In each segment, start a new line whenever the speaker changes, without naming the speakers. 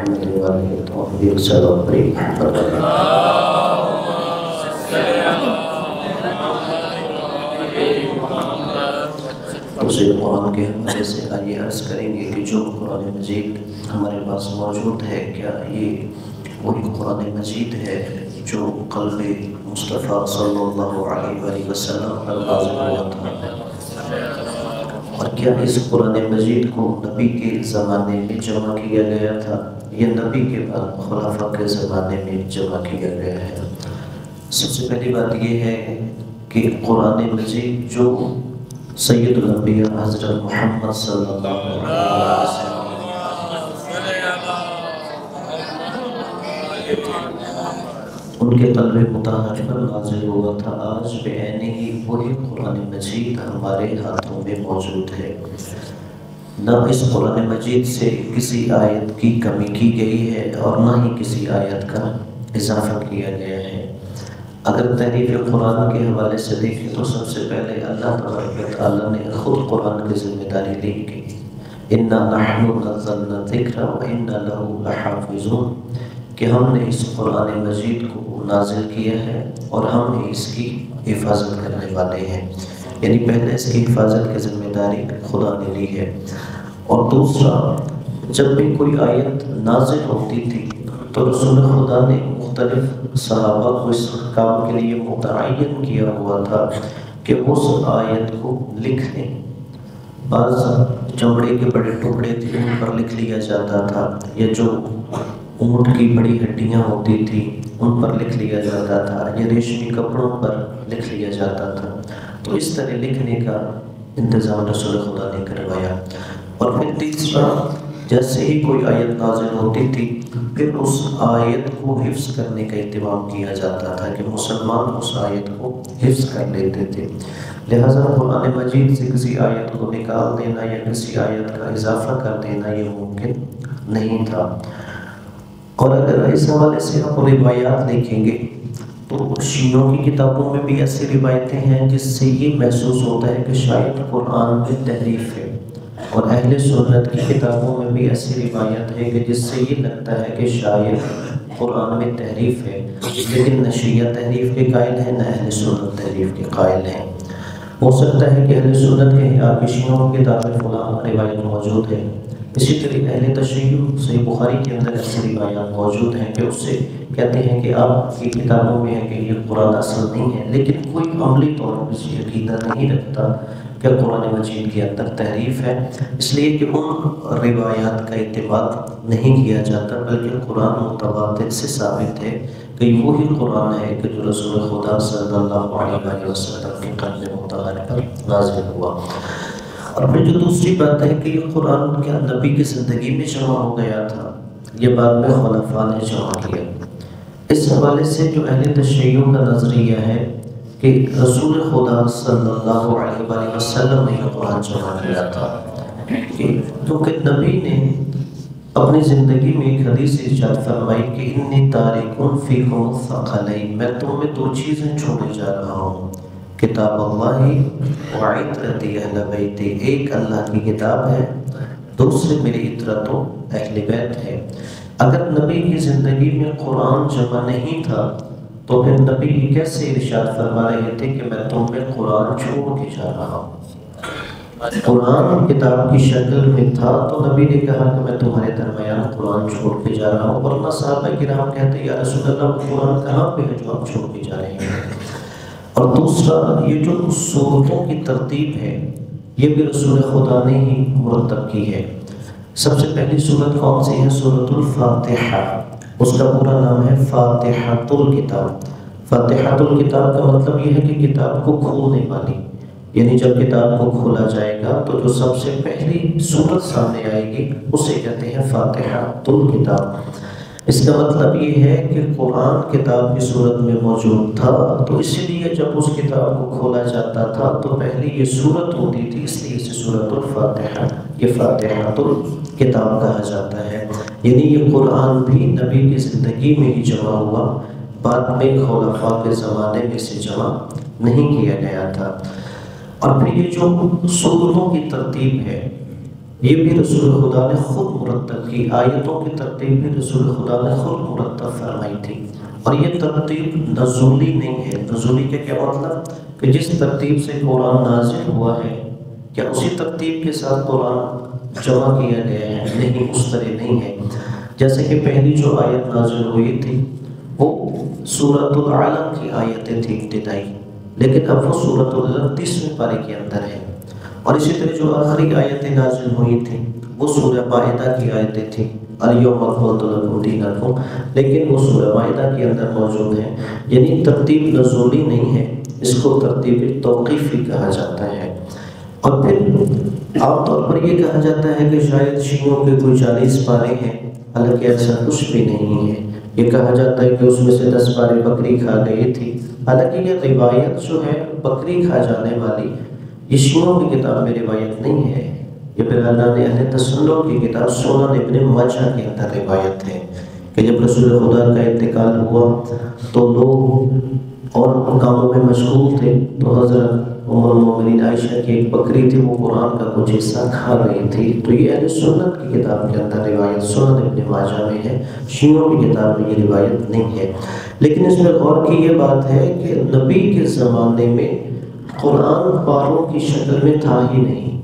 محمد وعلى التوفيق سلام دوسرے قرآن کے حوالے سے آئیے عرض کریں گے کہ جو قرآن مجید ہمارے پاس موجود ہے کیا یہ وہی قرآن مجید ہے جو قلب مصطفیٰ صلی اللہ علیہ وآلہ وسلم پر نازل ہوا تھا، اور کیا اس قرآن مجید کو نبی کے زمانے میں جمع کیا گیا تھا یا نبی کے بعد خلافہ کے زمانے میں جمع کیا گیا ہے؟ سب سے پہلی بات یہ ہے کہ قرآن مجید جو سید الانبیاء حضرت محمد صلی اللہ علیہ وسلم ان کے قلب مطہر پر نازل ہوا تھا، آج بعینہ ہی وہی قرآن مجید ہمارے ہاتھوں میں موجود ہے۔ نہ اس قرآن مجید سے کسی آیت کی کمی کی گئی ہے اور نہ ہی کسی آیت کا اضافہ کیا گیا ہے۔ اگر تحریف قرآن کے حوالے سے دیکھیں تو سب سے پہلے اللہ تبارک و تعالیٰ نے خود قرآن کی ذمہ داری لی کہ اِنَّا نَحْنُ نَزَّلْنَا الذِّكْرَ وَإِنَّا لَهُ لَحَافِظُونَ، کہ ہم نے اس قرآن مجید کو نازل کیا ہے اور ہم نے اس کی حفاظت کرنے والے ہیں، یعنی پہلے اس کی حفاظت کی ذمہ داری خدا نے لی ہے۔ اور دوسرا، جب بھی کوئی آیت نازل ہوتی تھی تو رسول خدا نے مختلف صحابہ کو اس کام کے لیے متعین کیا ہوا تھا کہ اس آیت کو لکھ لیں۔ بعض چمڑے کے بڑے ٹکڑے تھے ان پر لکھ لیا جاتا تھا، یا جو اونٹ کی بڑی ہڈیاں ہوتی تھی ان پر لکھ لیا جاتا تھا، یا ریشمی کپڑوں پر لکھ لیا جاتا تھا۔ تو اس طرح لکھنے کا انتظام رسول خدا نے کروایا۔ اور پھر تیسرا، جیسے ہی کوئی آیت نازل ہوتی تھی پھر اس آیت کو حفظ کرنے کا اہتمام کیا جاتا تھا کہ مسلمان اس آیت کو حفظ کر لیتے تھے۔ لہٰذا قرآن مجید سے کسی آیت کو نکال دینا یا کسی آیت کا اضافہ کر دینا یہ ممکن نہیں تھا۔ اور اگر اس حوالے سے آپ روایات دیکھیں گے تو شیعوں کی کتابوں میں بھی ایسی روایتیں ہیں جس سے یہ محسوس ہوتا ہے کہ شاید قرآن میں تحریف ہے، اور اہل سنت کی کتابوں میں بھی ایسی روایت ہے کہ جس سے یہ لگتا ہے کہ شاید قرآن میں تحریف ہے، لیکن نہ شیعہ تحریف کے قائل ہیں نہ اہل سنت تحریف کے قائل ہیں۔ ہو سکتا ہے کہ اہل سنت کے آپ شیعوں کی کتاب میں فلاں روایت موجود ہے، اسی طرح اہل تشیع صحیح بخاری کے اندر ایسی روایات موجود ہیں کہ اس سے کہتے ہیں کہ آپ کی کتابوں میں ہے کہ یہ قرآن اصل نہیں ہے، لیکن کوئی عملی طور پر اس عقیدہ نہیں رکھتا کہ قرآن مجید کے اندر تحریف ہے، اس لیے کہ ان روایات کا اعتماد نہیں کیا جاتا، بلکہ قرآن متواتر سے ثابت ہے کہ وہی قرآن ہے کہ جو رسول خدا صلی اللہ علیہ وسلم کے قلب مطہر پر نازل ہوا۔ اور پھر جو دوسری بات ہے کہ یہ قرآن کیا نبی کی زندگی میں جمع ہو گیا تھا، یہ بعد میں خلفاء نے جمع کیا۔ اس حوالے سے جو اہل تشیع کا نظریہ ہے کہ رسول خدا صلی اللہ علیہ وآلہ وسلم نے یہ قرآن جمع کیا تھا، کیونکہ نبی نے اپنی زندگی میں ایک حدیث ارشاد فرمائی کہ انی تارکٌ فیکم الثقلین، میں تم میں دو چیزیں چھوڑے جا رہا ہوں، کتاب اللہ وعطرتی اہل بیتی، ایک اللہ کی کتاب ہے، دوسرے میری عطرت و اہل بیت ہے۔ اگر نبی کی زندگی میں قرآن جمع نہیں تھا تو پھر نبی کیسے ارشاد فرما رہے تھے کہ میں تم میں قرآن چھوڑ کے جا رہا ہوں؟ قرآن کتاب کی شکل میں تھا تو نبی نے کہا کہ میں تمہارے درمیان قرآن چھوڑ کے جا رہا ہوں، ورنہ صحابہ کرام کہتے یا رسول اللہ قرآن کہاں پہ ہے جو آپ چھوڑ کے جا رہے ہیں؟ اور دوسرا، یہ جو سورتوں کی ترتیب ہے یہ بھی رسول خدا نے ہی مرتب کی ہے۔ سب سے پہلی سورت کون سی ہے؟ سورۃ الفاتحہ، اس کا پورا نام ہے فاتحۃ الکتاب۔ فاتحۃ الکتاب کا مطلب یہ ہے کہ کتاب کو کھولنے والی، یعنی جب کتاب کو کھولا جائے گا تو جو سب سے پہلی سورت سامنے آئے گی اسے کہتے ہیں فاتحۃ الکتاب۔ اس کا مطلب یہ ہے کہ قرآن کتاب کی صورت میں موجود تھا، تو اس لیے جب اس کتاب کو کھولا جاتا تھا تو پہلی یہ صورت ہوتی تھی، اس لیے اسے سورۃ الفاتحہ، یہ فاتحۃ الکتاب کہا جاتا ہے۔ یعنی یہ قرآن بھی نبی کی زندگی میں ہی جمع ہوا، بعد میں خلفاء کے زمانے میں اسے جمع نہیں کیا گیا تھا۔ اور پھر یہ جو سورتوں کی ترتیب ہے یہ بھی رسول خدا نے خود مرتب کی، آیتوں کی ترتیب بھی رسول خدا نے خود مرتب فرمائی تھی، اور یہ ترتیب نزولی نہیں ہے۔ نزولی کے کیا مطلب کہ جس ترتیب سے قرآن نازل ہوا ہے کیا اسی ترتیب کے ساتھ قرآن جمع کیا گیا ہے؟ نہیں، اس طرح نہیں ہے۔ جیسے کہ پہلی جو آیت نازل ہوئی تھی وہ سورۃ العلق کی آیتیں تھیں ابتدائی، لیکن اب وہ سورۃ العلق 30ویں پارے کے اندر ہے۔ اور اسی طرح جو آخری آیتیں نازل ہوئی تھیں وہ سورہ مائدہ کی آیتیں تھیں، الیوم اکملت لکم دینکم، لیکن وہ سورہ مائدہ کے اندر موجود ہیں۔ یعنی ترتیب نزولی نہیں ہے، اس کو ترتیب توقیفی کہا جاتا ہے۔ اور پھر عام طور پر یہ کہا جاتا ہے کہ شاید شیعوں کے کوئی 40 پارے ہیں، حالانکہ ایسا کچھ بھی نہیں ہے۔ یہ کہا جاتا ہے کہ اس میں سے 10 پارے بکری کھا گئی تھی، حالانکہ یہ روایت جو ہے بکری کھا جانے والی یہ شیعوں کی کتاب میں روایت نہیں ہے، یہ پھر اللہ نے اہل تسنن کی کتاب سنن ابن ماجہ کے اندر روایت ہے کہ جب رسول خدا کا انتقال ہوا تو لوگ اور کاموں میں مشغول تھے، تو حضرت ام المؤمنین عائشہ کی ایک بکری تھی، وہ قرآن کا کچھ حصہ کھا رہی تھی۔ تو یہ اہل سنت کی کتاب کے اندر روایت سنن ابن ماجہ میں ہے، شیعوں کی کتاب میں یہ روایت نہیں ہے۔ لیکن اس میں غور کی یہ بات ہے کہ نبی کے زمانے میں قرآن پاروں کی شکل میں تھا ہی نہیں۔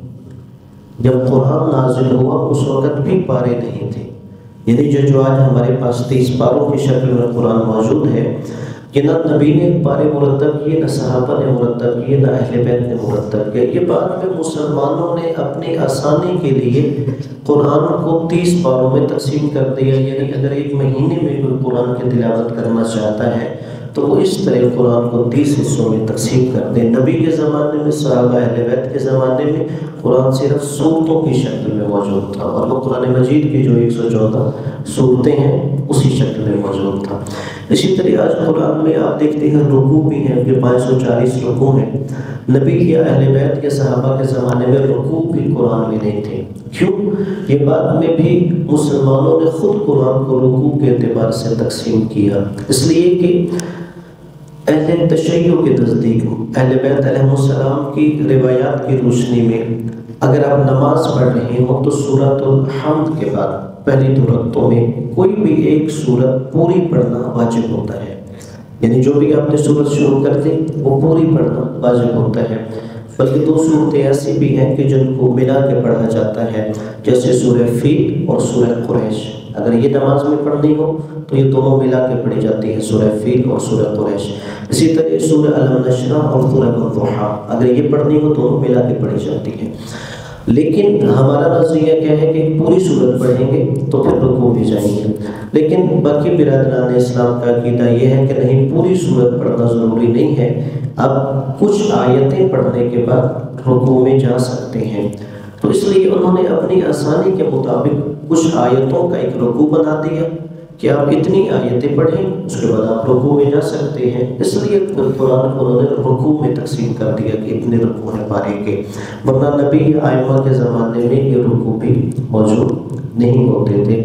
جب قرآن نازل ہوا اس وقت بھی پارے نہیں تھے، یعنی جو آج ہمارے پاس 30 پاروں کی شکل میں قرآن موجود ہے، کہ نہ نبی نے پارے مرتب کیے، نہ صحابہ نے مرتب کیے، نہ اہل بیت نے مرتب کیے۔ یہ بعد میں مسلمانوں نے اپنی آسانی کے لیے قرآن کو 30 پاروں میں تقسیم کر دیا، یعنی اگر ایک مہینے میں کوئی قرآن کی تلاوت کرنا چاہتا ہے تو وہ اس طرح قرآن کو 30 حصوں میں تقسیم کر دیں۔ نبی کے زمانے میں، صحابہ اہل بیت کے زمانے میں قرآن صرف سورتوں کی شکل میں موجود تھا، اور وہ قرآن مجید کی جو 114 سورتیں ہیں اسی شکل میں موجود تھا۔ اسی طرح آج قرآن میں آپ دیکھتے ہیں رکوع بھی ہیں کہ 540 رکوع ہیں۔ نبی یا اہل بیت کے صحابہ کے زمانے میں رکوع بھی قرآن میں نہیں تھے۔ کیوں؟ یہ بعد میں بھی مسلمانوں نے خود قرآن کو رکوع کے اعتبار سے تقسیم کیا، اس لیے کہ اہل تشیع کے نزدیک اہل بیت علیہ السلام کی روایات کی روشنی میں اگر آپ نماز پڑھ رہے ہوں تو سورۃ الحمد کے بعد پہلی 2 رکعتوں میں کوئی بھی ایک سورت پوری پڑھنا واجب ہوتا ہے، یعنی جو بھی آپ نے سورت شروع کر دی وہ پوری پڑھنا واجب ہوتا ہے۔ بلکہ 2 صورتیں ایسی بھی ہیں کہ جن کو ملا کے پڑھا جاتا ہے، جیسے سورہ فیل اور سورہ قریش۔ اگر یہ نماز میں پڑھنی ہو تو یہ دونوں ملا کے پڑھی جاتی ہے، سورہ فیل اور سورہ قریش۔ اسی طرح سورہ الم نشرح اور سورہ الضحیٰ اگر یہ پڑھنی ہو دونوں ملا کے پڑھی جاتی ہے۔ لیکن ہمارا نظریہ کیا ہے کہ پوری سورت پڑھیں گے تو پھر رکوع بھی جائیں گے، لیکن باقی برادران اسلام کا عقیدہ یہ ہے کہ نہیں، پوری سورت پڑھنا ضروری نہیں ہے، اب کچھ آیتیں پڑھنے کے بعد رکوع میں جا سکتے ہیں۔ تو اس لیے انہوں نے اپنی آسانی کے مطابق کچھ آیتوں کا ایک رکوع بنا دیا کہ آپ اتنی آیتیں پڑھیں، اس کے بعد آپ رکوع میں جا سکتے ہیں۔ اس لیے قرآن کو انہوں نے رکوع میں تقسیم کر دیا کہ اتنے رکوع ہیں پارے کے، ورنہ نبی ائمہ کے زمانے میں یہ رکوع بھی موجود نہیں ہوتے تھے۔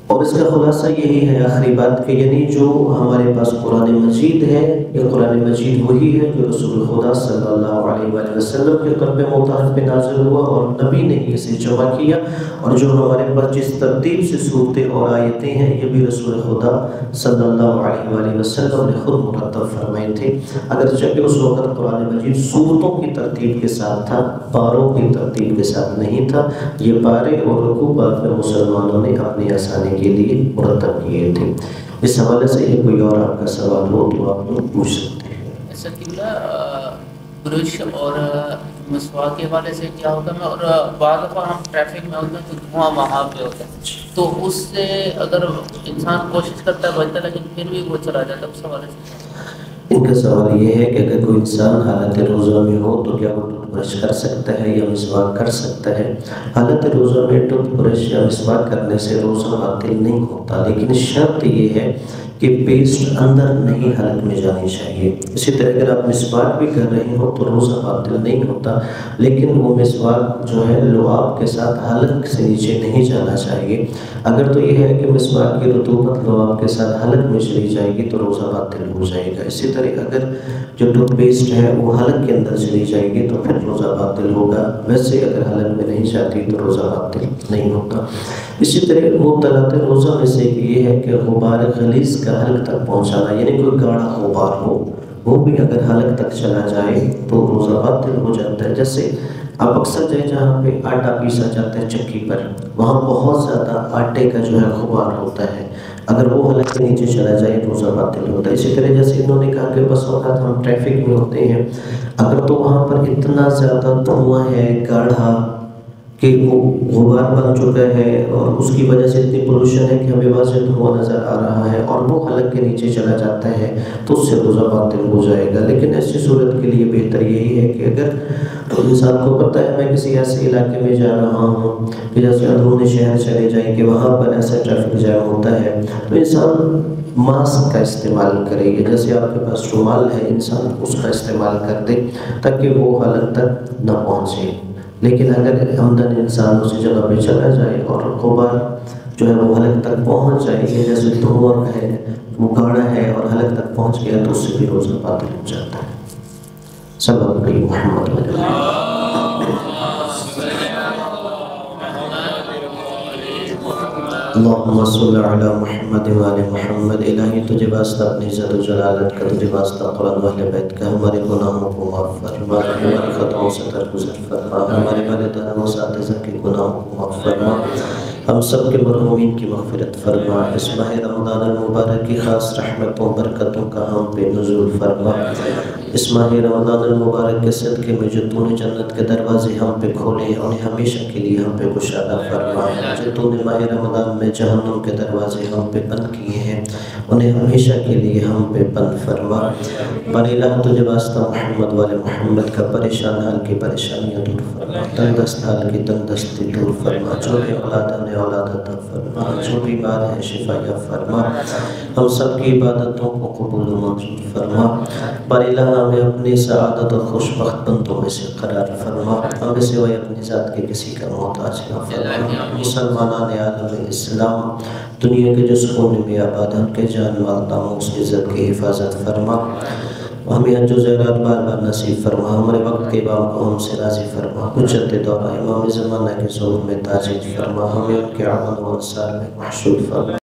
اور اس کا خلاصہ یہی ہے آخری بات کہ یعنی جو ہمارے پاس قرآن مجید ہے، یہ قرآن مجید وہی ہے جو رسول خدا صلی اللہ علیہ وآلہ وسلم کے قلب مطہر پہ نازل ہوا، اور نبی نے اسے جمع کیا، اور جو ہمارے پاس جس ترتیب سے صورتیں اور آیتیں ہیں یہ بھی رسول خدا صلی اللہ علیہ وآلہ وسلم نے خود مرتب فرمائے تھے۔ اگرچہ کہ اس وقت قرآن مجید صورتوں کی ترتیب کے ساتھ تھا، پاروں کی ترتیب کے ساتھ نہیں تھا۔ یہ پارے اور رکوع بعد میں مسلمانوں نے اپنی آسانی کے لیے مرتب کیے تھے۔ اس حوالے سے یہ کوئی اور آپ کا سوال ہو تو آپ لوگ پوچھ سکتے ہیں۔
ایسا قبلہ برش اور مسواک کے حوالے سے کیا ہوتا ہے، اور بعض دفعہ ہم ٹریفک میں ہوتے ہیں تو دھواں وہاں پہ ہوتا ہے، تو اس سے اگر انسان کوشش کرتا ہے بچتا ہے لیکن پھر بھی وہ چلا جاتا ہے، اس حوالے سے
ان کا سوال یہ ہے کہ اگر کوئی انسان حالت روزہ میں ہو تو کیا وہ ٹوتھ برش کر سکتا ہے یا مسواک کر سکتا ہے؟ حالت روزہ میں ٹوتھ برش یا مسواک کرنے سے روزہ باطل نہیں ہوتا، لیکن شرط یہ ہے کہ پیسٹ اندر نہیں حلق میں جانی چاہیے۔ اسی طرح اگر آپ مسواک بھی کر رہے ہو تو روزہ باطل نہیں ہوتا، لیکن وہ مسواک جو ہے لعاب کے ساتھ حلق سے نیچے نہیں جانا چاہیے۔ اگر تو یہ ہے کہ مسواک کی رطوبت لعاب کے ساتھ حلق میں چلی جائے گی تو روزہ باطل ہو جائے گا۔ اسی طرح اگر جو ٹوتھ پیسٹ ہے وہ حلق کے اندر چلی جائے گی تو پھر روزہ باطل ہوگا، ویسے اگر حلق میں نہیں جاتی تو روزہ باطل نہیں ہوتا۔ اسی طرح مبطلات روزہ میں سے یہ ہے کہ غبار غلیظ کا حلق تک پہنچانا، یعنی کوئی گاڑھا غبار ہو وہ بھی اگر حلق تک چلا جائے تو روزہ باطل ہو جاتا ہے۔ جیسے آپ اکثر جہاں پہ آٹا پیسا جاتا ہے چکی پر، وہاں بہت زیادہ آٹے کا جو ہے غبار ہوتا ہے، اگر وہ حلق کے نیچے چلا جائے تو روزہ باطل ہوتا ہے۔ اسی طرح جیسے انہوں نے کہا کہ بس اوقات ہم ٹریفک میں ہوتے ہیں، اگر تو وہاں پر اتنا زیادہ دھواں ہے گاڑھا کہ وہ غبار بن چکا ہے اور اس کی وجہ سے اتنی پولوشن ہے کہ ہمیں واضح دھواں نظر آ رہا ہے اور وہ حلق کے نیچے چلا جاتا ہے تو اس سے روزہ باطل ہو جائے گا۔ لیکن ایسی صورت کے لیے بہتر یہی ہے کہ اگر انسان کو پتہ ہے میں کسی ایسے علاقے میں جا رہا ہوں کہ جیسے اندرون شہر چلے جائیں کہ وہاں پر ایسا ٹریفک جام ہوتا ہے، تو انسان ماسک کا استعمال کرے گا، جیسے آپ کے پاس رومال ہے انسان اس کا استعمال کر دے تاکہ وہ حلق تک نہ پہنچے۔ لیکن اگر عمدن انسان اسی جگہ پہ چلا جائے اور غبار جو ہے وہ حلق تک پہنچ جائے گا، جیسے دھواں ہے وہ گاڑھا ہے اور حلق تک پہنچ گیا تو اس سے بھی روزہ باطل ہو جاتا ہے۔ سبب علی محمد اللہم صلی علی محمد وآل محمد۔ الہی تجھے واسطہ اپنی عزت و جلالت کا، تجھے واسطہ قرآن و اہل بیت کا، ہمارے گناہوں کو معاف فرما، ہمارے خطاؤں سے درگزر فرما، ہمارے والدین و اساتذہ کے گناہوں کو معاف فرما، ہم سب کے مرحومین کی مغفرت فرما۔ اس ماہ رمضان المبارک کی خاص رحمتوں برکتوں کا ہم پہ نزول فرما۔ اس ماہ رمضان المبارک کے صدقے میں جو تو نے جنت کے دروازے ہم پہ کھولے ہیں انہیں ہمیشہ کے لیے ہم پہ کشادہ فرما، جو تو نے ماہ رمضان میں جہنم کے دروازے ہم پہ بند کیے ہیں انہیں ہمیشہ کے لیے ہم پہ بند فرما۔ بر الہ تجھے واسطہ محمد والے محمد کا پریشان حال کی پریشانیاں دور فرما، تنگ دست حال کی تنگ دستی دور فرما، جو بھی اولاد نے اولاد عطا فرما، جو بیمار ہے شفا یا فرما، ہم سب کی عبادتوں کو قبول و منظور فرما۔ بر الہ ہمیں اپنی سعادت اور خوشبخت بندوں میں سے قرار فرما، ہمیں سوائے اپنی ذات کے کسی کا محتاج نہ فرما۔ مسلمانان عالم اسلام دنیا کے جس کونے میں آباد ان کے جان مال ناموس عزت کی حفاظت فرما، ہمیں حج و زیارات بار بار نصیب فرما، ہمارے وقت کے امام کو ہم سے راضی فرما، حجت دورہ امام زمانہ کے ظہور میں تاج فرما، ہمیں ان کے عمل و انصار میں محشور فرما۔